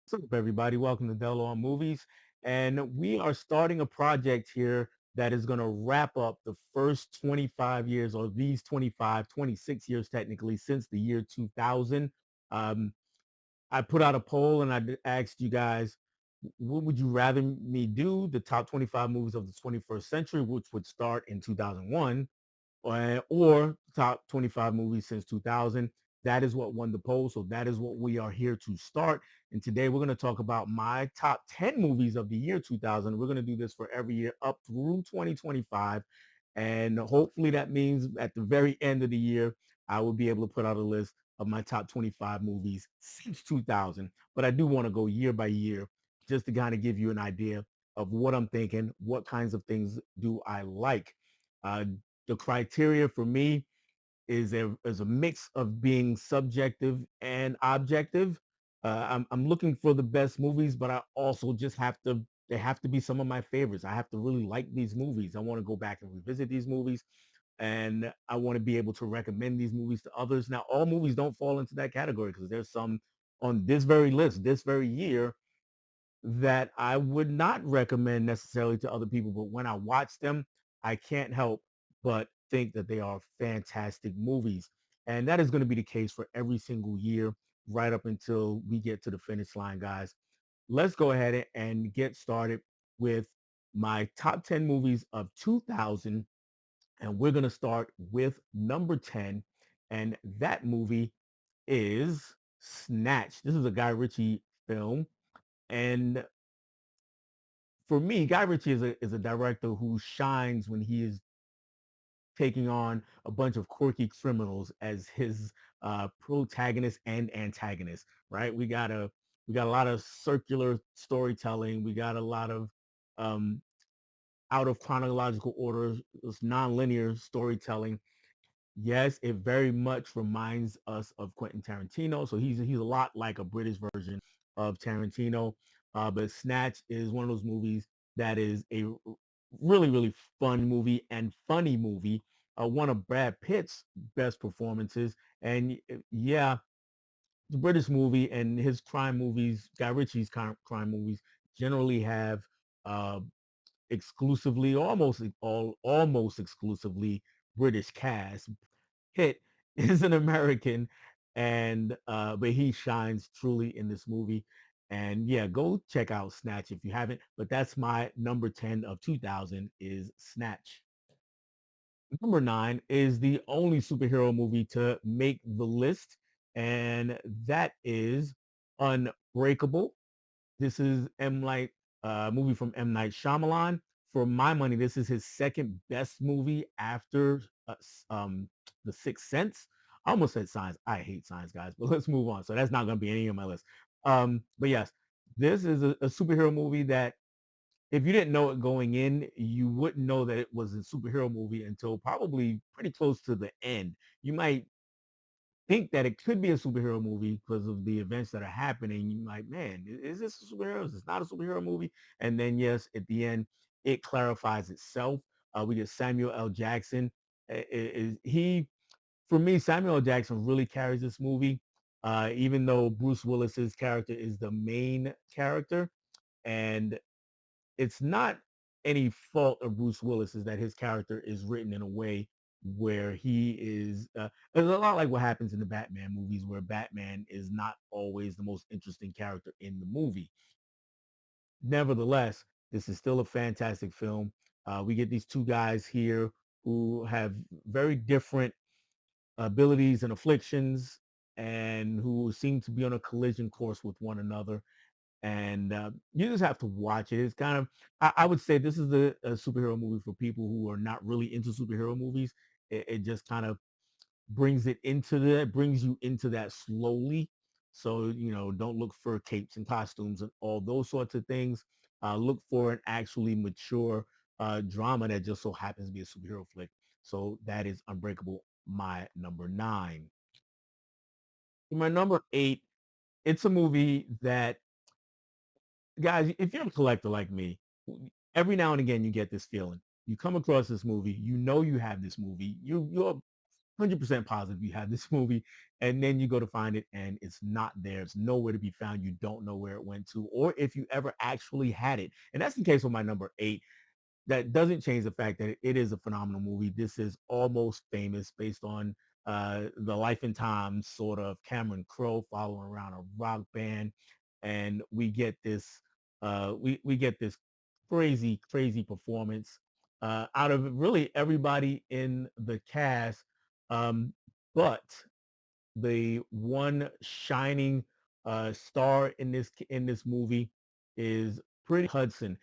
What's up, everybody? Welcome to Dello on Movies. And we are starting a project here that is going to wrap up the first 25 years, or these 25, 26 years technically, since the year 2000. Um, I put out a poll and asked you guys, what would you rather me do? The top 25 movies of the 21st century, which would start in 2001, or top 25 movies since 2000. That is what won the poll. So that is what we are here to start. And today we're going to talk about my top 10 movies of the year 2000. We're going to do this for every year up through 2025. And hopefully that means at the very end of the year, I will be able to put out a list of my top 25 movies since 2000. But I do want to go year by year just to kind of give you an idea of what I'm thinking, what kinds of things do I like. Uh, the criteria for me is a mix of being subjective and objective. I'm looking for the best movies, but I also just have to. They have to be some of my favorites. I have to really like these movies. I want to go back and revisit these movies, and I want to be able to recommend these movies to others. Now, all movies don't fall into that category because there's some on this very list, this very year, that I would not recommend necessarily to other people, but when I watch them, I can't help but think that they are fantastic movies. And that is going to be the case for every single year, right up until we get to the finish line, guys. Let's go ahead and get started with my top 10 movies of 2000. And we're going to start with number 10. And that movie is Snatch. This is a Guy Ritchie film. And for me, Guy Ritchie is a director who shines when he is taking on a bunch of quirky criminals as his protagonist and antagonist. Right? We got a lot of circular storytelling. We got a lot of um, out of chronological order, this nonlinear storytelling. Yes, it very much reminds us of Quentin Tarantino. So he's a lot like a British version of Tarantino. But Snatch is one of those movies that is a really, really fun movie and funny movie. One of Brad Pitt's best performances. And yeah, the British movie and his crime movies, Guy Ritchie's crime movies, generally have uh, exclusively, almost exclusively British cast. Pitt is an American, and but he shines truly in this movie. And yeah, go check out Snatch if you haven't. But that's my number 10 of 2000 is Snatch. Number 9 is the only superhero movie to make the list, and that is Unbreakable. This is movie from M. Night Shyamalan. For my money, this is his second best movie after The Sixth Sense. I almost said Signs. I hate Signs, guys, but let's move on. So that's not going to be any of my list. But yes, this is a superhero movie that if you didn't know it going in, you wouldn't know that it was a superhero movie until probably pretty close to the end. You might think that it could be a superhero movie because of the events that are happening. You might, man, is this a superhero? Is this not a superhero movie? And then, yes, at the end, it clarifies itself. We get Samuel L. Jackson. Is he, for me, Samuel L. Jackson really carries this movie, even though Bruce Willis's character is the main character. And it's not any fault of Bruce Willis is that his character is written in a way where he is it's a lot like what happens in the Batman movies where Batman is not always the most interesting character in the movie. Nevertheless, this is still a fantastic film. We get these two guys here who have very different abilities and afflictions and who seem to be on a collision course with one another, and you just have to watch it. It's kind of, I would say, this is a superhero movie for people who are not really into superhero movies. It just kind of brings you into that slowly. So don't look for capes and costumes and all those sorts of things. Look for an actually mature drama that just so happens to be a superhero flick. So that is Unbreakable, my number 9. My number 8, it's a movie that, guys, if you're a collector like me, every now and again you get this feeling. You come across this movie, you know you have this movie. You're 100% positive you have this movie, and then you go to find it and it's not there. It's nowhere to be found. You don't know where it went to, or if you ever actually had it. And that's the case with my number eight. That doesn't change the fact that it is a phenomenal movie. This is Almost Famous, based on the life and times sort of Cameron Crowe following around a rock band, and we get this crazy performance out of really everybody in the cast, um, but the one shining star in this movie is Pretty Hudson.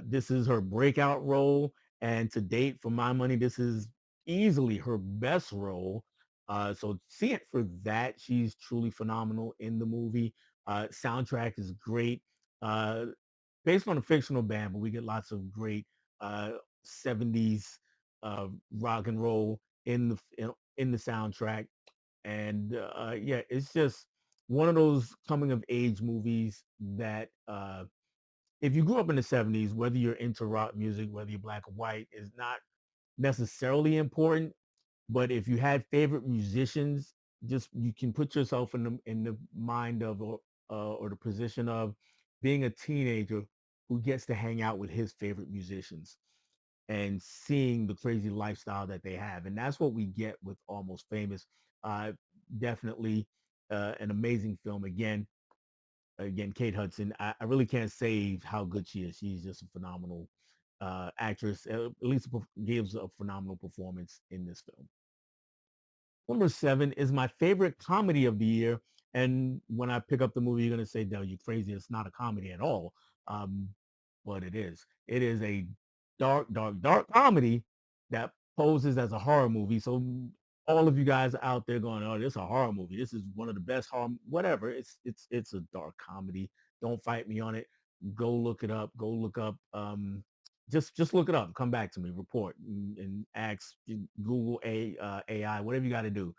This is her breakout role, and to date, for my money, this is easily her best role. So see it for that. She's truly phenomenal in the movie. Soundtrack is great. Uh, Based on a fictional band, but we get lots of great uh, 70s rock and roll in the soundtrack. And yeah, it's just one of those coming of age movies that if you grew up in the 70s, whether you're into rock music, whether you're black or white, is not necessarily important. But if you had favorite musicians, just you can put yourself in the mind of or the position of being a teenager who gets to hang out with his favorite musicians and seeing the crazy lifestyle that they have. And that's what we get with Almost Famous. Uh, Definitely an amazing film. Again, Kate Hudson. I really can't say how good she is. She's just a phenomenal actress. At least gives a phenomenal performance in this film. Number seven is my favorite comedy of the year. And when I pick up the movie, you're going to say, no, you're crazy. It's not a comedy at all. Um, but it is. It is a dark comedy that poses as a horror movie. So all of you guys out there going, oh, this is a horror movie. This is one of the best horror, whatever. It's a dark comedy. Don't fight me on it. Go look it up. Go look up just look it up. Come back to me, report, and ask Google AI, whatever you got to do.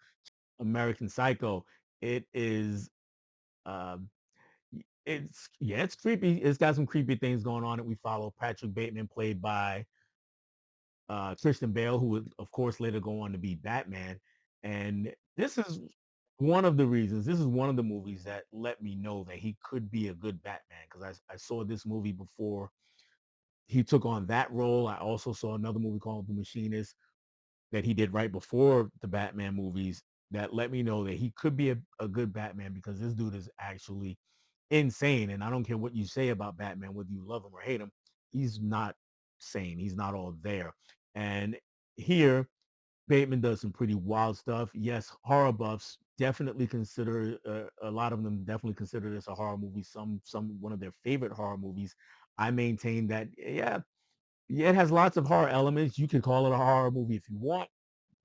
American Psycho. It is. Um, it's yeah, it's creepy. It's got some creepy things going on that we follow. Patrick Bateman, played by Christian Bale, who would of course later go on to be Batman. And this is one of the reasons. This is one of the movies that let me know that he could be a good Batman, because I saw this movie before he took on that role. I also saw another movie called The Machinist that he did right before the Batman movies that let me know that he could be a good Batman, because this dude is actually insane. And I don't care what you say about Batman, whether you love him or hate him, he's not sane. He's not all there. And here, Bateman does some pretty wild stuff. Yes, horror buffs definitely consider a lot of them definitely consider this a horror movie. Some one of their favorite horror movies. I maintain that yeah, it has lots of horror elements. You can call it a horror movie if you want,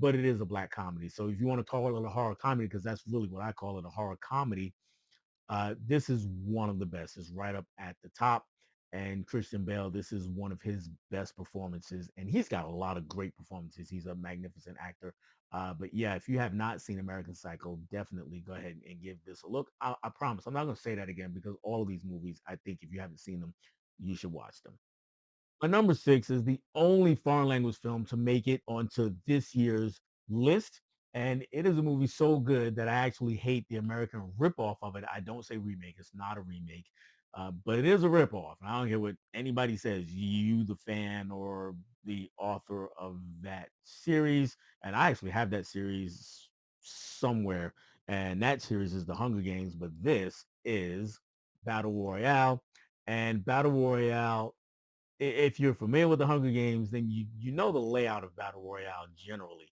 but it is a black comedy. So if you want to call it a horror comedy, because that's really what I call it, a horror comedy, this is one of the best. It's right up at the top. And Christian Bale, this is one of his best performances, and he's got a lot of great performances. He's a magnificent actor. But yeah, if you have not seen American Psycho, definitely go ahead and give this a look. I promise, I'm not going to say that again, because all of these movies, I think if you haven't seen them, you should watch them. My number six is the only foreign language film to make it onto this year's list. And it is a movie so good that I actually hate the American ripoff of it. I don't say remake. It's not a remake. But it is a ripoff. I don't care what anybody says, you, the fan, or the author of that series. And I actually have that series somewhere. And that series is The Hunger Games. But this is Battle Royale. And Battle Royale, if you're familiar with the Hunger Games, then you know the layout of Battle Royale generally.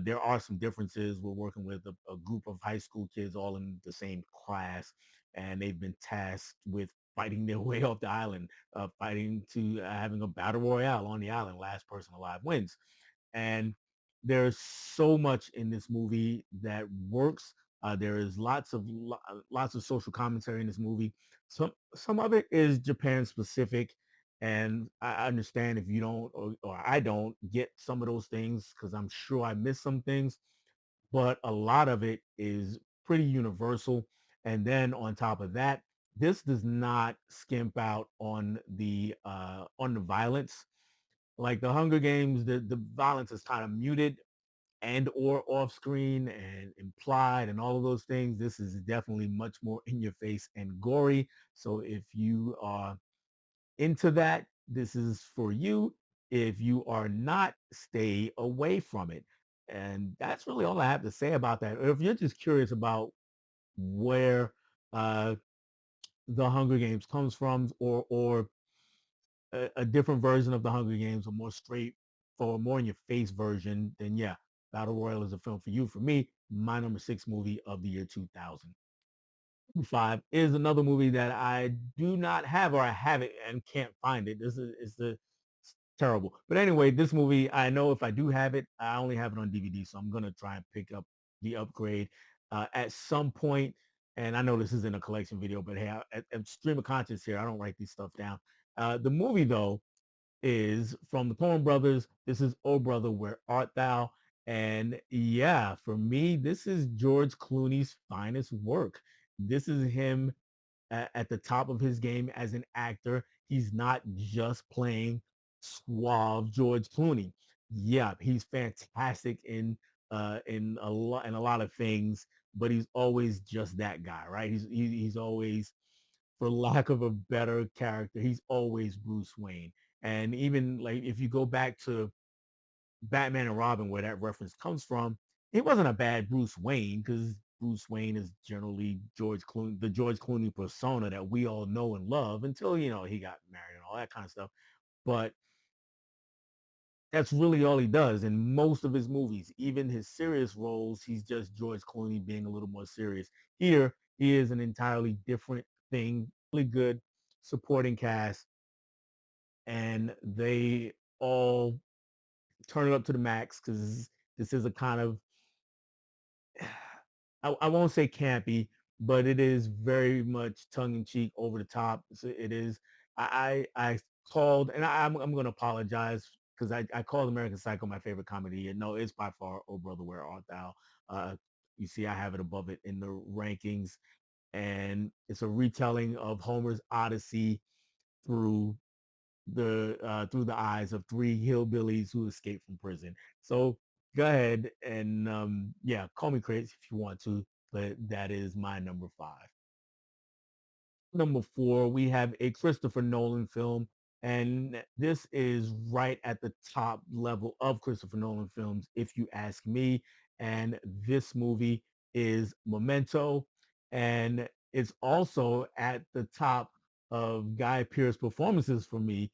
There are some differences. We're working with a group of high school kids all in the same class, and they've been tasked with fighting their way off the island, fighting to having a Battle Royale on the island. Last person alive wins. And there's so much in this movie that works. There is lots of social commentary in this movie. Some of it is Japan specific, and I understand if you don't or I don't get some of those things, because I'm sure I miss some things. But a lot of it is pretty universal. And then on top of that, this does not skimp out on the violence. Like the Hunger Games, the violence is kind of muted, and or off screen and implied and all of those things. This is definitely much more in your face and gory. So if you are into that, this is for you. If you are not, stay away from it. And that's really all I have to say about that. If you're just curious about where uh, the Hunger Games comes from, or a different version of the Hunger Games, a more straight for more in your face version, then yeah, Battle Royale is a film for you. For me, my number six movie of the year 2000. Five is another movie that I do not have, or I have it and can't find it. This is the it's terrible. But anyway, this movie, I know if I do have it, I only have it on DVD, so I'm gonna try and pick up the upgrade at some point. And I know this isn't a collection video, but hey, I'm stream of conscience here. I don't write these stuff down. The movie though is from the Coen Brothers. This is Oh Brother, Where Art Thou? And yeah, for me, this is George Clooney's finest work. This is him at the top of his game as an actor. He's not just playing suave George Clooney. Yeah, he's fantastic in a lot of things, but he's always just that guy, right? He's always, for lack of a better character, he's always Bruce Wayne. And even like if you go back to Batman and Robin, where that reference comes from, it wasn't a bad Bruce Wayne because Bruce Wayne is generally George Clooney, the George Clooney persona that we all know and love until he got married and all that kind of stuff. But that's really all he does in most of his movies. Even his serious roles, he's just George Clooney being a little more serious. Here, he is an entirely different thing. Really good supporting cast, and they all turn it up to the max because this is a kind of I won't say campy, but it is very much tongue in cheek, over the top. It is. I called, and I'm going to apologize because I called American Psycho my favorite comedy. And no, it's by far Oh Brother, Where Art Thou? Uh, you see, I have it above it in the rankings, and it's a retelling of Homer's Odyssey through the eyes of three hillbillies who escaped from prison. So go ahead and yeah, call me crazy if you want to, but that is my number five. Number four, we have a Christopher Nolan film, and this is right at the top level of Christopher Nolan films, if you ask me. And this movie is Memento, and it's also at the top of Guy Pearce performances for me.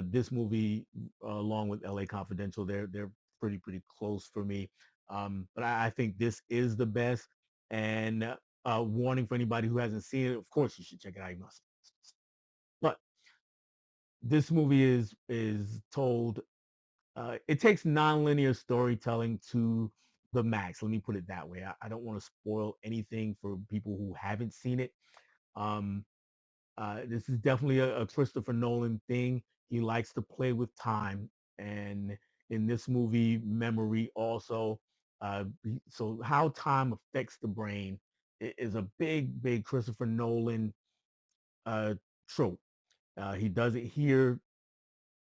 This movie, along with L.A. Confidential, they're pretty close for me. But I think this is the best. And warning for anybody who hasn't seen it. Of course, you should check it out. You must. But this movie is told. It takes nonlinear storytelling to the max. Let me put it that way. I don't want to spoil anything for people who haven't seen it. Um, this is definitely a Christopher Nolan thing. He likes to play with time, and in this movie, memory also. So how time affects the brain is a big Christopher Nolan uh, trope. He does it here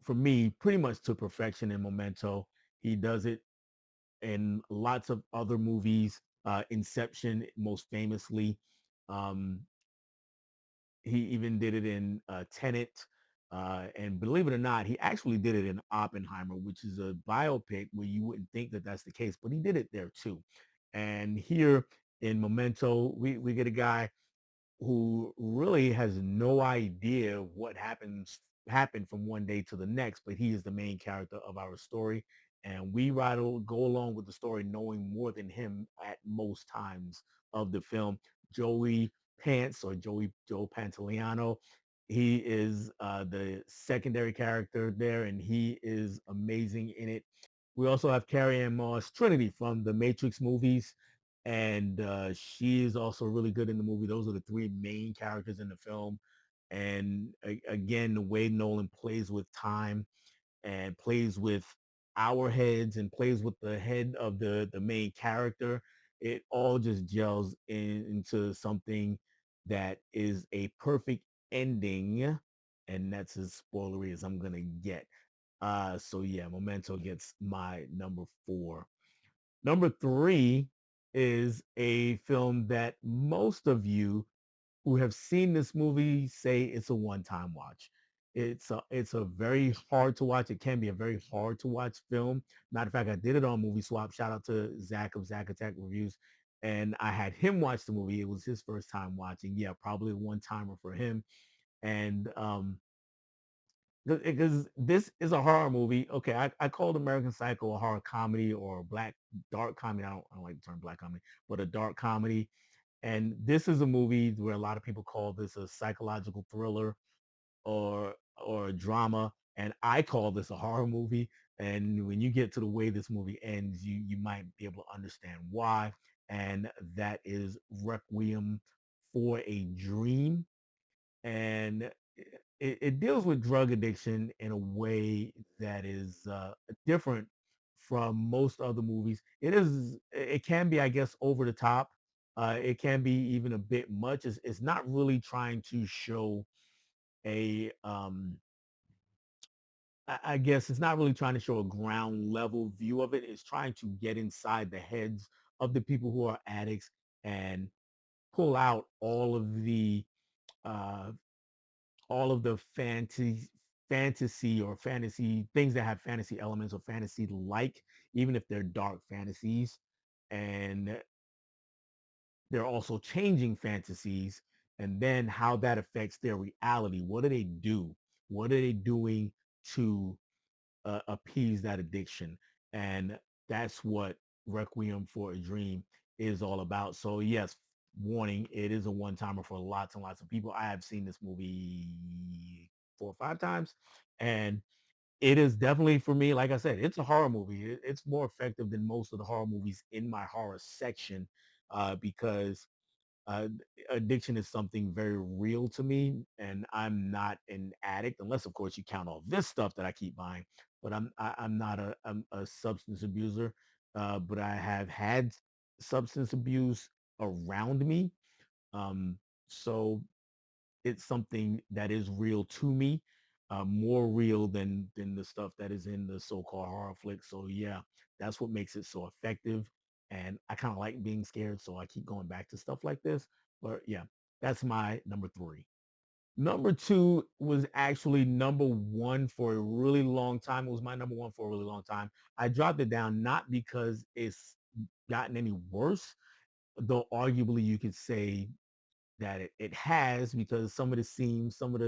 for me pretty much to perfection in Memento. He does it in lots of other movies. Inception, most famously. Um, he even did it in Tenet. And believe it or not, he actually did it in Oppenheimer, which is a biopic where you wouldn't think that that's the case, but he did it there too. And here in Memento, we get a guy who really has no idea what happened from one day to the next, but he is the main character of our story. And we go along with the story knowing more than him at most times of the film. Joey Pants, or Joe Pantoliano, he is the secondary character there, and he is amazing in it. We also have Carrie Ann Moss, Trinity from the Matrix movies, and she is also really good in the movie. Those are the three main characters in the film. And again, the way Nolan plays with time and plays with our heads and plays with the head of the main character, it all just gels into something that is a perfect ending. And that's as spoilery as I'm gonna get. So yeah, Memento gets my number four. Number three is a film that most of you who have seen this movie say it's a one-time watch. It's a very hard to watch. It can be a very hard to watch film. Matter of fact, I did it on Movie Swap. Shout out to Zach of Zach Attack Reviews. And I had him watch the movie. It was his first time watching. Yeah, probably a one-timer for him. And because this is a horror movie. Okay, I called American Psycho a horror comedy or a black dark comedy. I don't like the term black comedy, but a dark comedy. And this is a movie where a lot of people call this a psychological thriller or a drama. And I call this a horror movie. And when you get to the way this movie ends, you might be able to understand why. And that is Requiem for a Dream. And it deals with drug addiction in a way that is different from most other movies. It can be, I guess, over the top. It can be even a bit much. It's not really trying to show a I guess it's not really trying to show a ground level view of it. It's trying to get inside the heads of the people who are addicts and pull out uh, all of the fantasy or fantasy things that have fantasy elements or fantasy like, even if they're dark fantasies. And they're also changing fantasies, and then how that affects their reality. What do they do? What are they doing to appease that addiction? And that's what Requiem for a Dream is all about. So yes, warning, it is a one-timer for lots and lots of people. I have seen this movie 4 or 5 times, and it is definitely for me, like I said, it's a horror movie. It's more effective than most of the horror movies in my horror section, because uh, addiction is something very real to me, and I'm not an addict, unless of course you count all this stuff that I keep buying. But I'm not I'm a substance abuser, but I have had substance abuse around me. Um, so it's something that is real to me, more real than the stuff that is in the so-called horror flick. So yeah, that's what makes it so effective. And I kind of like being scared, so I keep going back to stuff like this. But yeah, that's my number three. Number two was actually number one for a really long time. It was my number one for a really long time. I dropped it down not because it's gotten any worse, though arguably you could say that it has, because some of the scenes, some of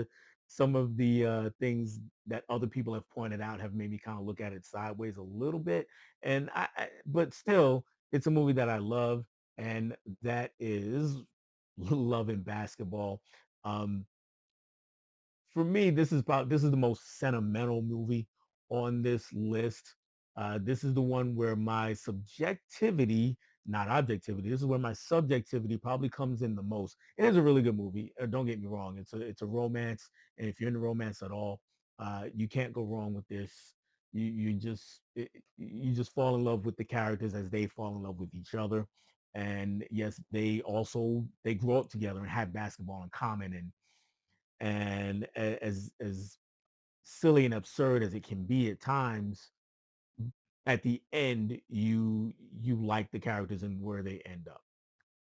the things that other people have pointed out have made me kind of look at it sideways a little bit. And but still, it's a movie that I love, and that is Love and Basketball. Um, for me, this is the most sentimental movie on this list. This is the one where my subjectivity, not objectivity, this is where my subjectivity probably comes in the most. It is a really good movie. Don't get me wrong. It's a romance, and if you're into romance at all, you can't go wrong with this. You just fall in love with the characters as they fall in love with each other. And yes, they grow up together and have basketball in common, and as silly and absurd as it can be at times, at the end you like the characters and where they end up.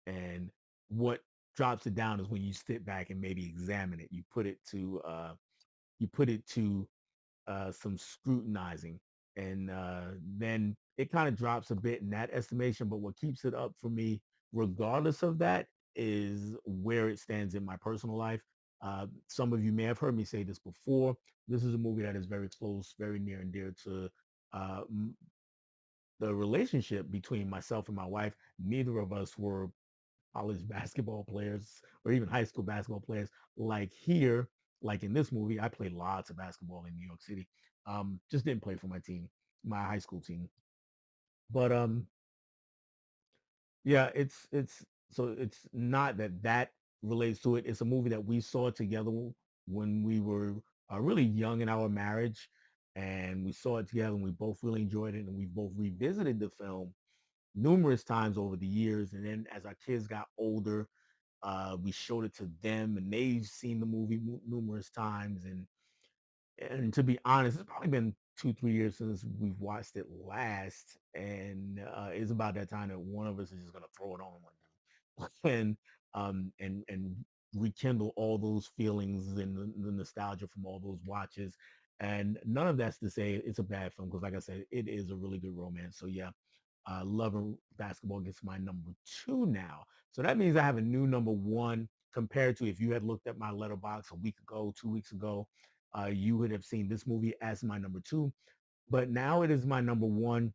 And what drops it down is when you sit back and maybe examine it. You put it to some scrutinizing, and then it kind of drops a bit in that estimation. But what keeps it up for me, regardless of that, is where it stands in my personal life. Some of you may have heard me say this before. This is a movie that is very close, very near and dear to uh, the relationship between myself and my wife. Neither of us were college basketball players or even high school basketball players. Like here, like in this movie, I played lots of basketball in New York City. Just didn't play for my team, my high school team. But yeah, it's not that relates to it. It's a movie that we saw together when we were really young in our marriage, and we saw it together, and we both really enjoyed it, and we both revisited the film numerous times over the years. And then as our kids got older, we showed it to them, and they've seen the movie numerous times. And to be honest, it's probably been 2, 3 years since we've watched it last, and it's about that time that one of us is just gonna throw it on one day, and rekindle all those feelings and the nostalgia from all those watches. And none of that's to say it's a bad film because, like I said, it is a really good romance. So yeah, Love and Basketball gets my number two now. So that means I have a new number one compared to if you had looked at my letterbox a week ago, 2 weeks ago, you would have seen this movie as my number two. But now it is my number one.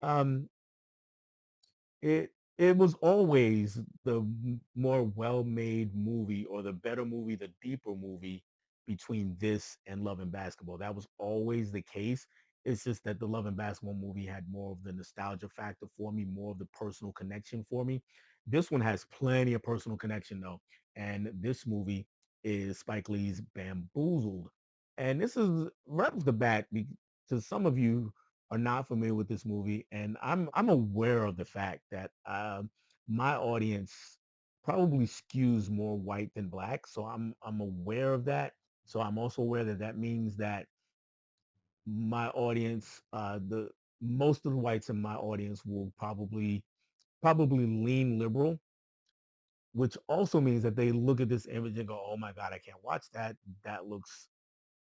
Um, it was always the more well-made movie or the better movie, the deeper movie between this and Love and Basketball. That was always the case. It's just that the Love and Basketball movie had more of the nostalgia factor for me, more of the personal connection for me. This one has plenty of personal connection though. And this movie is Spike Lee's Bamboozled. And this is right off the bat, to some of you are not familiar with this movie, and I'm aware of the fact that my audience probably skews more white than black, so I'm aware of that. So I'm also aware that that means that my audience, the most of the whites in my audience will probably lean liberal, which also means that they look at this image and go, "Oh my God, I can't watch that. That looks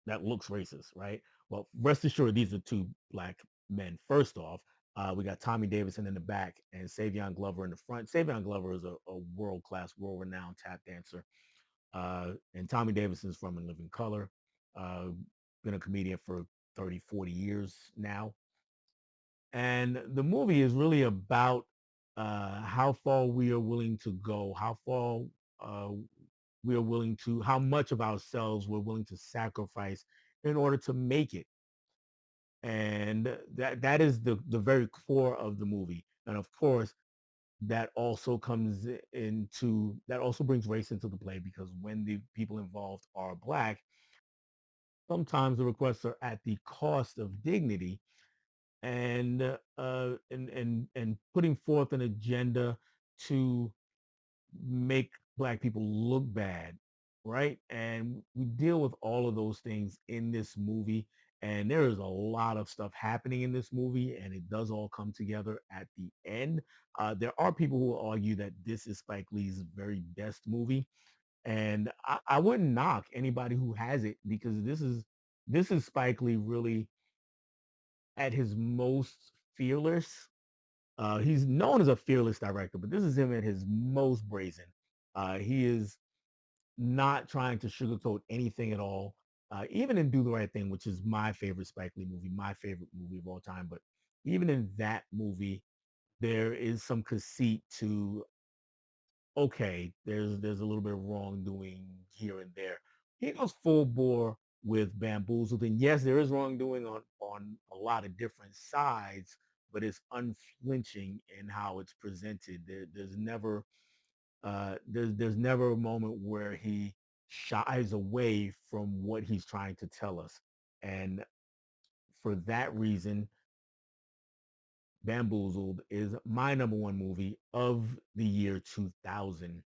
that looks racist," right? Well, rest assured, these are two black men. First off, we got Tommy Davidson in the back and Savion Glover in the front. Savion Glover is a world-class, world-renowned tap dancer. And Tommy Davidson's from In Living Color. Uh, been a comedian for 30, 40 years now. And the movie is really about how far we are willing to go, how far uh, we are willing to, how much of ourselves we're willing to sacrifice in order to make it. And that is the very core of the movie. And of course, that also brings race into the play because when the people involved are black, sometimes the requests are at the cost of dignity and putting forth an agenda to make black people look bad, right? And we deal with all of those things in this movie. And there is a lot of stuff happening in this movie, and it does all come together at the end. There are people who will argue that this is Spike Lee's very best movie, and I wouldn't knock anybody who has it because this is Spike Lee really at his most fearless. He's known as a fearless director, but this is him at his most brazen. He is not trying to sugarcoat anything at all, even in Do the Right Thing, which is my favorite Spike Lee movie, my favorite movie of all time. But even in that movie, there is some conceit to, okay, there's a little bit of wrongdoing here and there. He goes full bore with Bamboozled, and yes, there is wrongdoing on a lot of different sides, but it's unflinching in how it's presented. There's never a moment where he shies away from what he's trying to tell us, and for that reason, Bamboozled is my number one movie of the year 2000.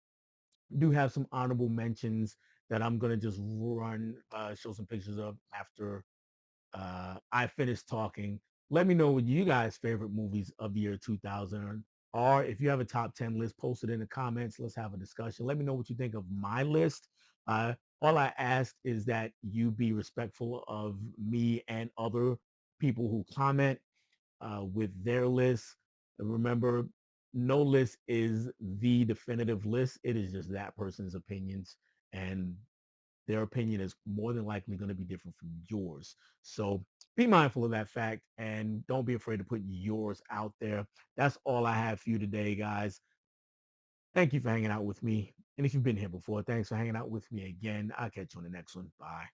Do have some honorable mentions that I'm gonna just show some pictures of after I finish talking. Let me know what you guys' favorite movies of the year 2000 are. If you have a top 10 list, post it in the comments. Let's have a discussion. Let me know what you think of my list. Uh, all I ask is that you be respectful of me and other people who comment with their list. Remember, no list is the definitive list. It is just that person's opinions, and their opinion is more than likely going to be different from yours. So be mindful of that fact and don't be afraid to put yours out there. That's all I have for you today, guys. Thank you for hanging out with me. And if you've been here before, thanks for hanging out with me again. I'll catch you on the next one. Bye.